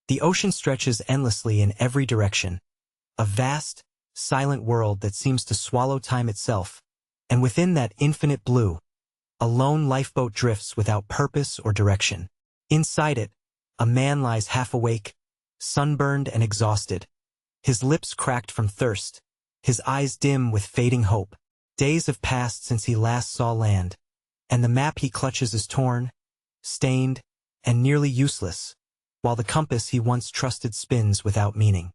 The ocean stretches endlessly in every direction, a vast, silent world that seems to swallow time itself, and within that infinite blue, a lone lifeboat drifts without purpose or direction. Inside it, a man lies half awake, sunburned and exhausted, his lips cracked from thirst, his eyes dim with fading hope. Days have passed since he last saw land, and the map he clutches is torn, stained, and nearly useless, while the compass he once trusted spins without meaning.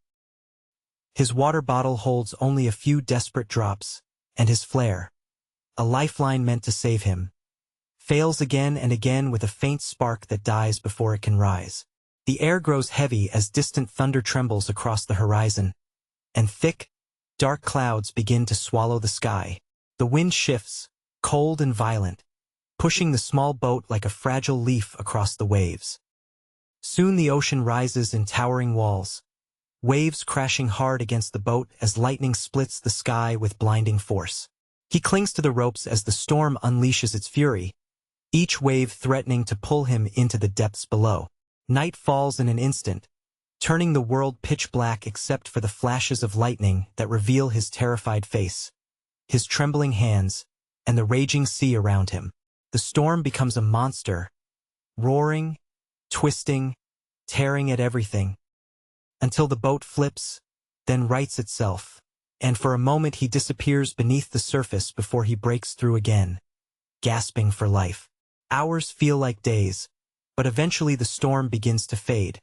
His water bottle holds only a few desperate drops, and his flare, a lifeline meant to save him, fails again and again with a faint spark that dies before it can rise. The air grows heavy as distant thunder trembles across the horizon, and thick, dark clouds begin to swallow the sky. The wind shifts, cold and violent, pushing the small boat like a fragile leaf across the waves. Soon the ocean rises in towering walls, waves crashing hard against the boat as lightning splits the sky with blinding force. He clings to the ropes as the storm unleashes its fury, each wave threatening to pull him into the depths below. Night falls in an instant, turning the world pitch black except for the flashes of lightning that reveal his terrified face, his trembling hands, and the raging sea around him. The storm becomes a monster, roaring, twisting, tearing at everything, until the boat flips, then rights itself, and for a moment he disappears beneath the surface before he breaks through again, gasping for life. Hours feel like days, but eventually the storm begins to fade,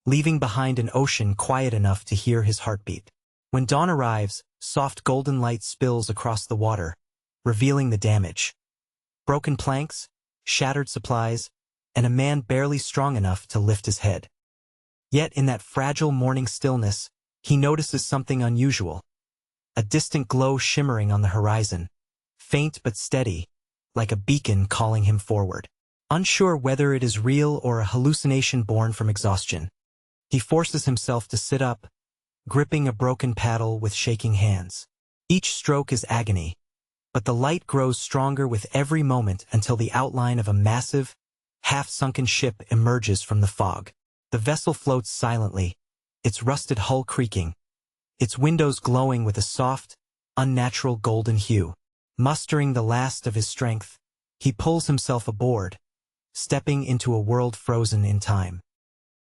leaving behind an ocean quiet enough to hear his heartbeat. When dawn arrives, soft golden light spills across the water, revealing the damage. Broken planks, shattered supplies, and a man barely strong enough to lift his head. Yet in that fragile morning stillness, he notices something unusual. A distant glow shimmering on the horizon, faint but steady, like a beacon calling him forward. Unsure whether it is real or a hallucination born from exhaustion, he forces himself to sit up, gripping a broken paddle with shaking hands. Each stroke is agony, but the light grows stronger with every moment until the outline of a massive, half-sunken ship emerges from the fog. The vessel floats silently, its rusted hull creaking, its windows glowing with a soft, unnatural golden hue. Mustering the last of his strength, he pulls himself aboard, stepping into a world frozen in time.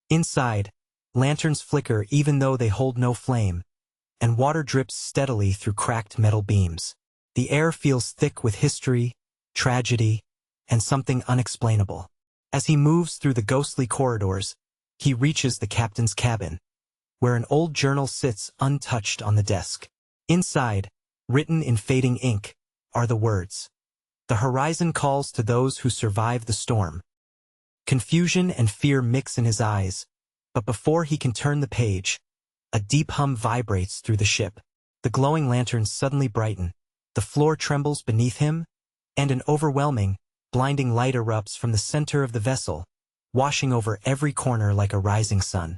Inside, lanterns flicker even though they hold no flame, and water drips steadily through cracked metal beams. The air feels thick with history, tragedy, and something unexplainable. As he moves through the ghostly corridors, he reaches the captain's cabin, where an old journal sits untouched on the desk. Inside, written in fading ink, are the words, "The horizon calls to those who survive the storm." Confusion and fear mix in his eyes, but before he can turn the page, a deep hum vibrates through the ship. The glowing lanterns suddenly brighten, the floor trembles beneath him, and an overwhelming, blinding light erupts from the center of the vessel, washing over every corner like a rising sun.